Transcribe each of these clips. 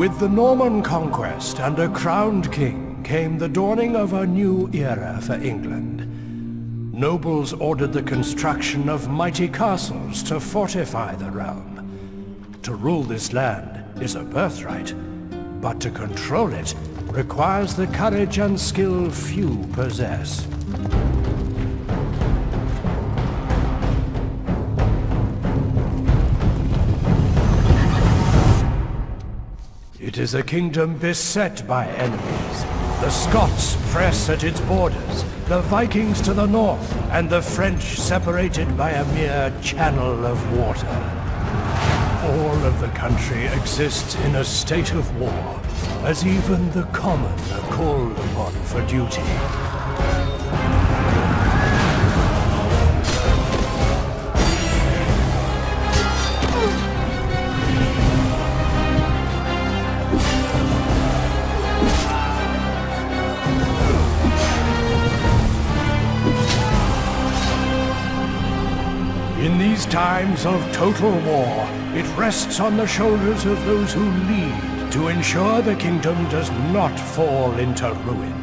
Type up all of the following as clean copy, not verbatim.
With the Norman conquest and a crowned king came the dawning of a new era for England. Nobles ordered the construction of mighty castles to fortify the realm. To rule this land is a birthright, but to control it requires the courage and skill few possess. It is a kingdom beset by enemies. The Scots press at its borders, the Vikings to the north, and the French separated by a mere channel of water. All of the country exists in a state of war, as even the common are called upon for duty. In these times of total war, it rests on the shoulders of those who lead to ensure the kingdom does not fall into ruin.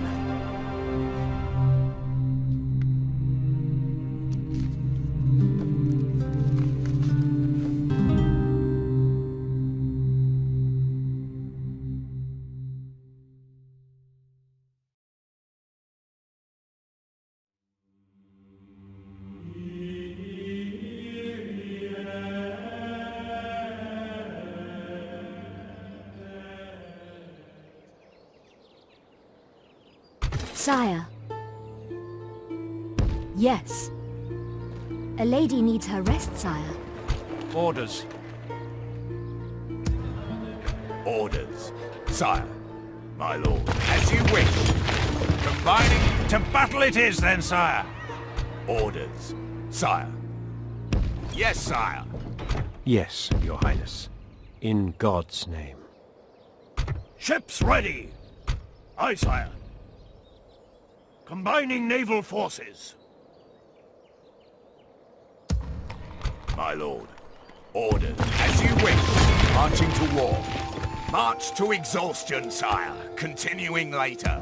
Sire. Yes. A lady needs her rest, sire. Orders. Orders. Sire, my lord. As you wish. Combining to battle it is then, sire. Orders. Sire. Yes, sire. Yes, Your Highness. In God's name. Ships ready. Aye, sire. Combining naval forces. My lord. Orders. As you wish. Marching to war. March to exhaustion, sire. Continuing later.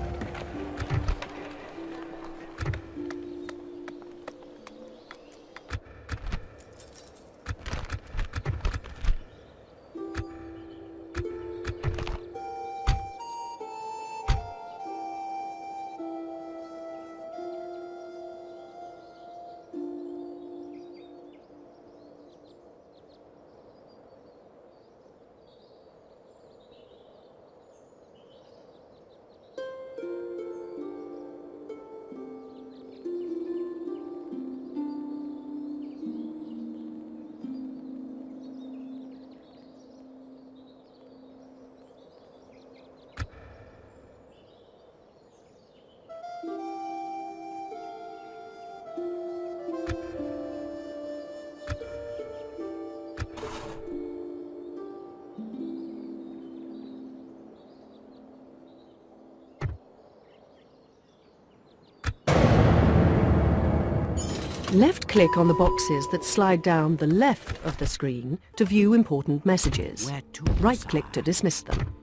Left-click on the boxes that slide down the left of the screen to view important messages. Right-click to dismiss them.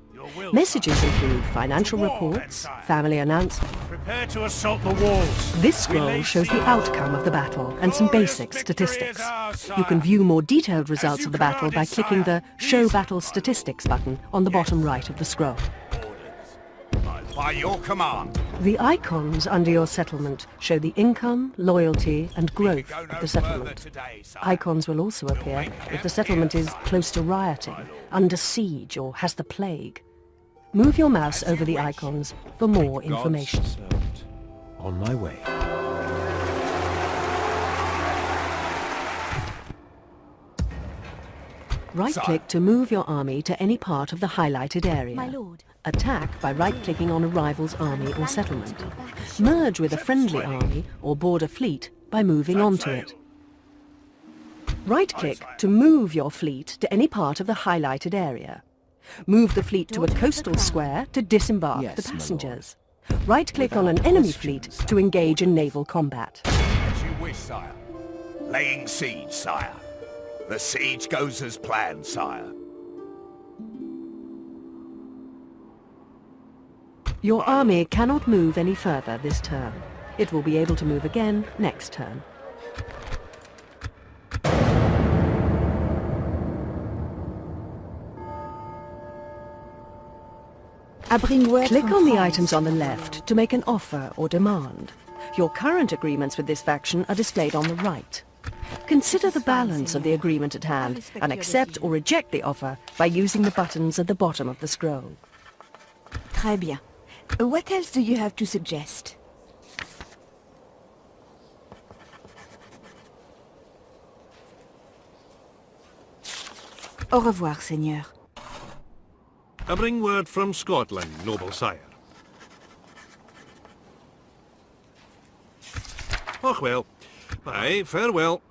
Messages include financial reports, family announcements. Prepare to assault the walls. This scroll shows the outcome of the battle and some basic statistics. You can view more detailed results of the battle by clicking the Show Battle Statistics button on the bottom right of the scroll. By your command. The icons under your settlement show the income, loyalty and growth of the settlement. Icons will also appear if the settlement is close to rioting, under siege or has the plague. Move your mouse over the icons for more information. On my way. Right-click to move your army to any part of the highlighted area. My lord. Attack by right-clicking on a rival's army or settlement. Merge with a friendly army or board a fleet by moving onto it. Right-click to move your fleet to any part of the highlighted area. Move the fleet to a coastal square to disembark the passengers. Right-click on an enemy fleet to engage in naval combat. As you wish, sire. Laying siege, sire. The siege goes as planned, sire. Your army cannot move any further this turn. It will be able to move again next turn. Click on the items on the left to make an offer or demand. Your current agreements with this faction are displayed on the right. Consider the balance of the agreement at hand and accept or reject the offer by using the buttons at the bottom of the scroll. Très bien. What else do you have to suggest? Au revoir, Seigneur. I bring word from Scotland, noble sire. Och well. Aye, farewell.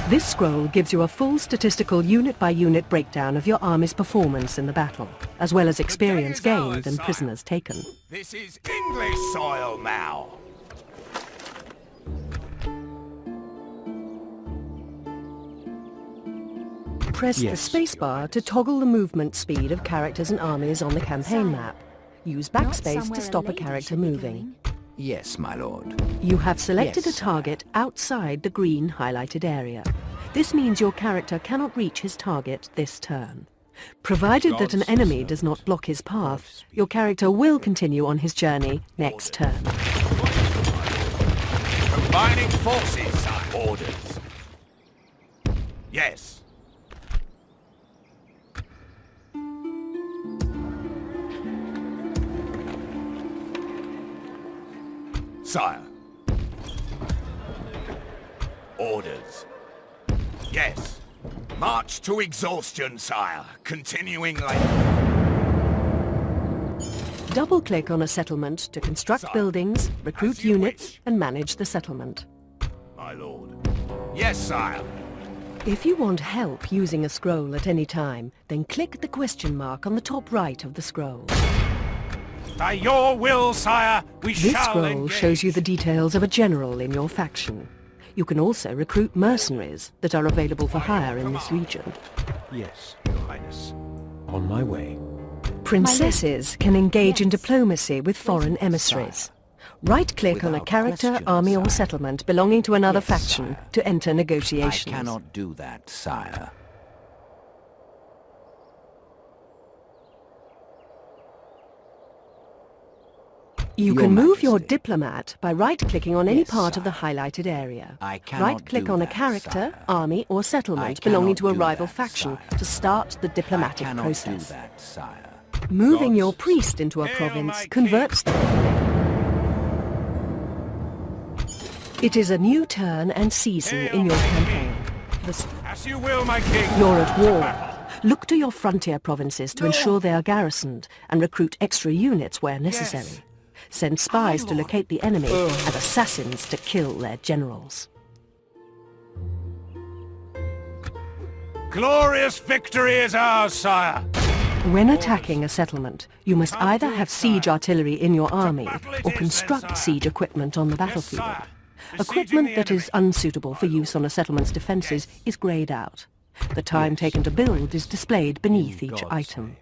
This scroll gives you a full statistical unit-by-unit breakdown of your army's performance in the battle, as well as experience gained and prisoners taken. This is English soil now. Press the spacebar to toggle the movement speed of characters and armies on the campaign map. Use backspace to stop a character moving. Yes, my lord. You have selected Yes, a target outside the green highlighted area. This means your character cannot reach his target this turn. Provided that an enemy does not block his path, your character will continue on his journey next turn. Combining forces, sire. Orders. Yes. Sire. Orders. Yes. March to exhaustion, sire. Continuing later. Double-click on a settlement to construct buildings, recruit units, and manage the settlement. My lord. Yes, sire. If you want help using a scroll at any time, then click the question mark on the top right of the scroll. By your will, sire, we This shall scroll engage. shows you the details of a general in your faction. You can also recruit mercenaries that are available for hire in this region. Yes, Your Highness. On my way. Princesses can engage in diplomacy with foreign emissaries. Right-click on a Without character, question, army or sire. settlement belonging to another Yes, faction sire. to enter I negotiations. cannot do that, sire. You Your can move your Majesty. diplomat by right-clicking on any Yes, part of the sire. highlighted area. I cannot Right-click do on a that, character, sire. army or I settlement belonging to a cannot do rival that, faction sire. to start the diplomatic I cannot process. do that, sire. Moving Gods your priest into a hail province my converts them. It is a new turn and season Hail in your my campaign. As you will, my king. You're at war. Look to your frontier provinces to ensure they are garrisoned and recruit extra units where necessary. Send spies to locate the enemy and assassins to kill their generals. Glorious victory is ours, sire. When attacking a settlement, you must either have siege artillery in your army or construct siege equipment on the battlefield. sire. Equipment that is unsuitable for use on a settlement's defences is greyed out. The time taken to build is displayed beneath each God's item.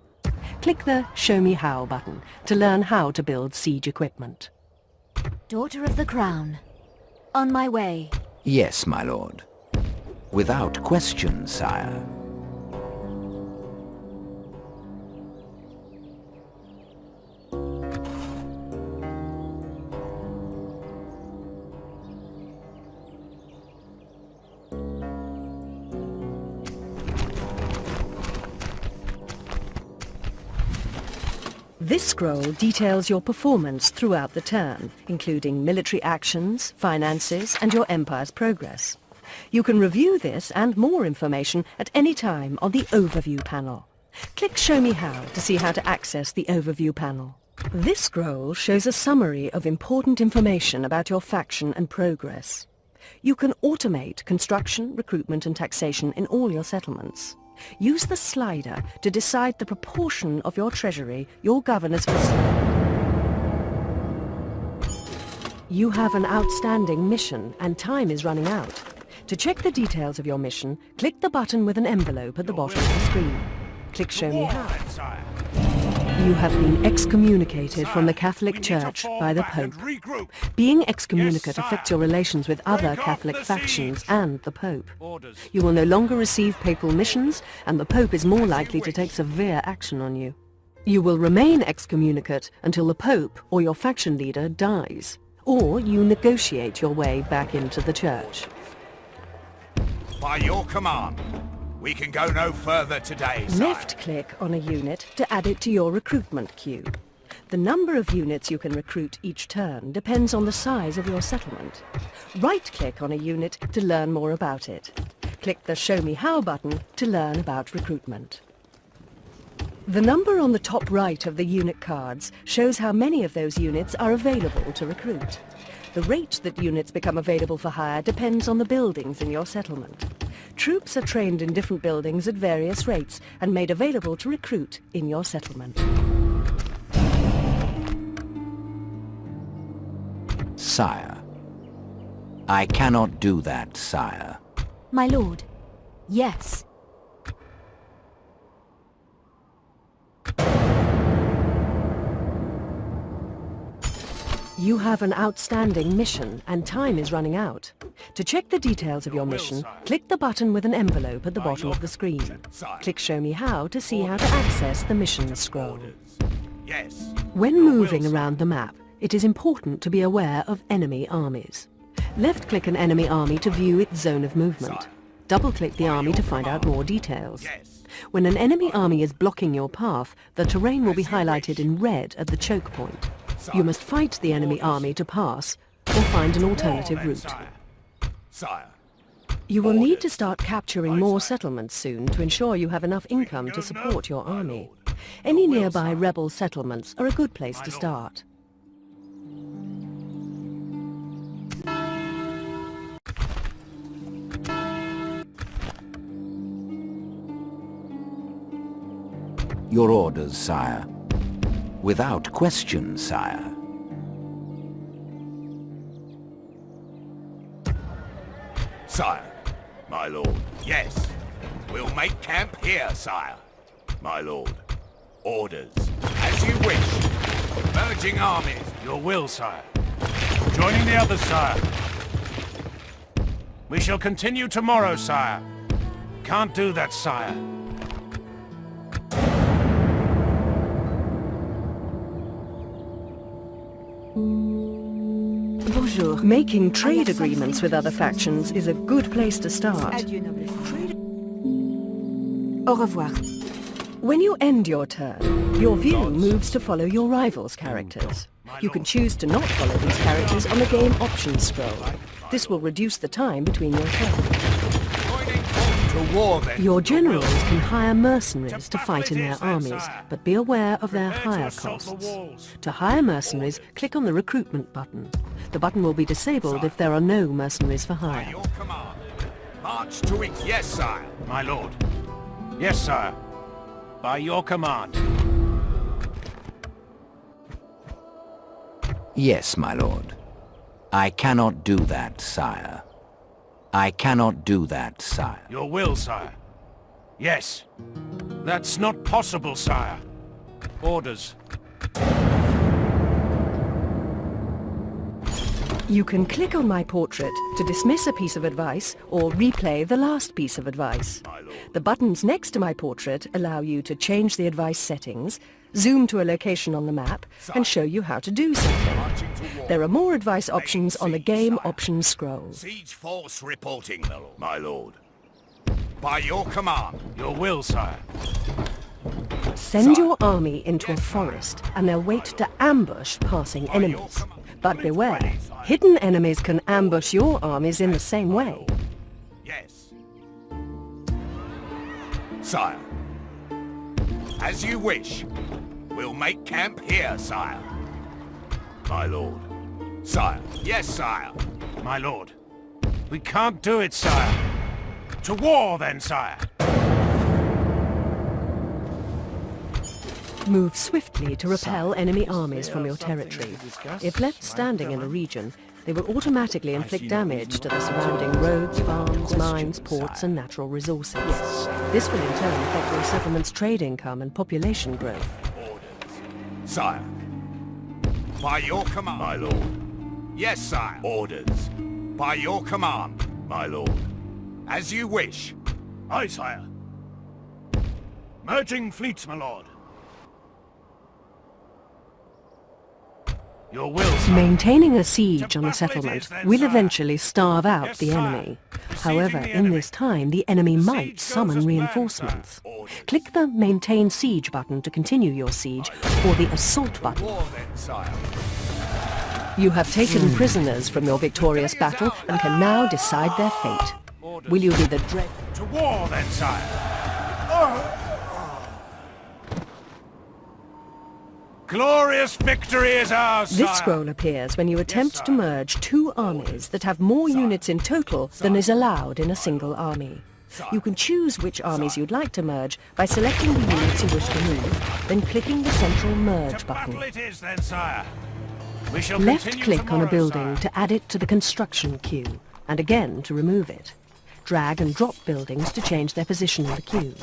Click the Show Me How button to learn how to build siege equipment. Daughter of the Crown. On my way. Yes, my lord. Without question, sire. This scroll details your performance throughout the turn, including military actions, finances, and your empire's progress. You can review this and more information at any time on the Overview panel. Click Show Me How to see how to access the Overview panel. This scroll shows a summary of important information about your faction and progress. You can automate construction, recruitment, and taxation in all your settlements. Use the slider to decide the proportion of your treasury your governors will You have an outstanding mission and time is running out. To check the details of your mission, click the button with an envelope at the bottom of the screen. Click Show Me How. You have been excommunicated from the Catholic Church by the Pope. Being excommunicate affects your relations with other Catholic factions and the Pope. You will no longer receive papal missions, and the Pope is more likely to take severe action on you. You will remain excommunicate until the Pope or your faction leader dies, or you negotiate your way back into the Church. By your command, we can go no further today, sire. Left-click on a unit to add it to your recruitment queue. The number of units you can recruit each turn depends on the size of your settlement. Right-click on a unit to learn more about it. Click the Show Me How button to learn about recruitment. The number on the top right of the unit cards shows how many of those units are available to recruit. The rate that units become available for hire depends on the buildings in your settlement. Troops are trained in different buildings at various rates and made available to recruit in your settlement. Sire. I cannot do that, sire. My lord, yes. You have an outstanding mission and time is running out. To check the details of your mission, click the button with an envelope at the bottom of the screen. Click Show Me How to see how to access the mission scroll. Yes. When moving around the map, it is important to be aware of enemy armies. Left-click an enemy army to view its zone of movement. Double-click the army to find out more details. When an enemy army is blocking your path, the terrain will be highlighted in red at the choke point. You must fight the enemy army to pass, or find an alternative route. You will need to start capturing more settlements soon to ensure you have enough income to support your army. Any nearby rebel settlements are a good place to start. Your orders, sire. Without question, sire. Sire, my lord. Yes. We'll make camp here, sire. My lord. Orders. As you wish. Merging armies. Your will, sire. Joining the others, sire. We shall continue tomorrow, sire. Can't do that, sire. Bonjour. Making trade agreements with other factions is a good place to start. Adieu, noblesse. Au revoir. When you end your turn, your view moves to follow your rivals' characters. You can choose to not follow these characters on the game options scroll. This will reduce the time between your turns. To war, then. Your generals can hire mercenaries to fight in their armies, but be aware of their hire costs. To hire mercenaries, click on the recruitment button. The button will be disabled if there are no mercenaries for By hire. your command. March to it. Yes, sire. My lord. Yes, sire. By your command. Yes, my lord. I cannot do that, sire. I cannot do that, sire. Your will, sire. Yes. That's not possible, sire. Orders. You can click on my portrait to dismiss a piece of advice or replay the last piece of advice. The buttons next to my portrait allow you to change the advice settings, zoom to a location on the map, and show you how to do something. There are more advice options on the game options scroll. Siege force reporting, my lord. By your command. Your will, sire. Send your army into a forest and they'll wait to ambush passing enemies. But beware, hidden enemies can ambush your armies in the same way. Yes. Sire. As you wish. We'll make camp here, sire. My lord. Sire. Yes, sire. My lord. We can't do it, sire. To war, then, sire. Move swiftly to repel enemy armies from your territory. If left standing in a region, they will automatically inflict damage to the surrounding roads, farms, mines, ports and natural resources. This will in turn affect your settlement's trade income and population growth. Sire. By your command, my lord. Yes, sire. Orders. By your command, my lord. As you wish. Aye, sire. Merging fleets, my lord. Your will, sire. Maintaining a siege on a settlement will eventually starve out the enemy. However, in this time, the enemy might summon reinforcements. Click the Maintain Siege button to continue your siege, or the Assault button. War then, sire. You have taken prisoners from your victorious battle and can now decide their fate. Will you be the dread... To war then, sire. Glorious victory is ours, sire. This scroll appears when you attempt to merge two armies that have more units in total than is allowed in a single army. You can choose which armies you'd like to merge by selecting the units you wish to move, then clicking the central Merge button. Battle it is then, sire. We shall Left-click on a tomorrow, building sire. to add it to the construction queue, and again to remove it. Drag and drop buildings to change their position in the queue.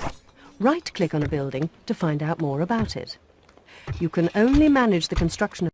Right-click on a building to find out more about it. You can only manage the construction of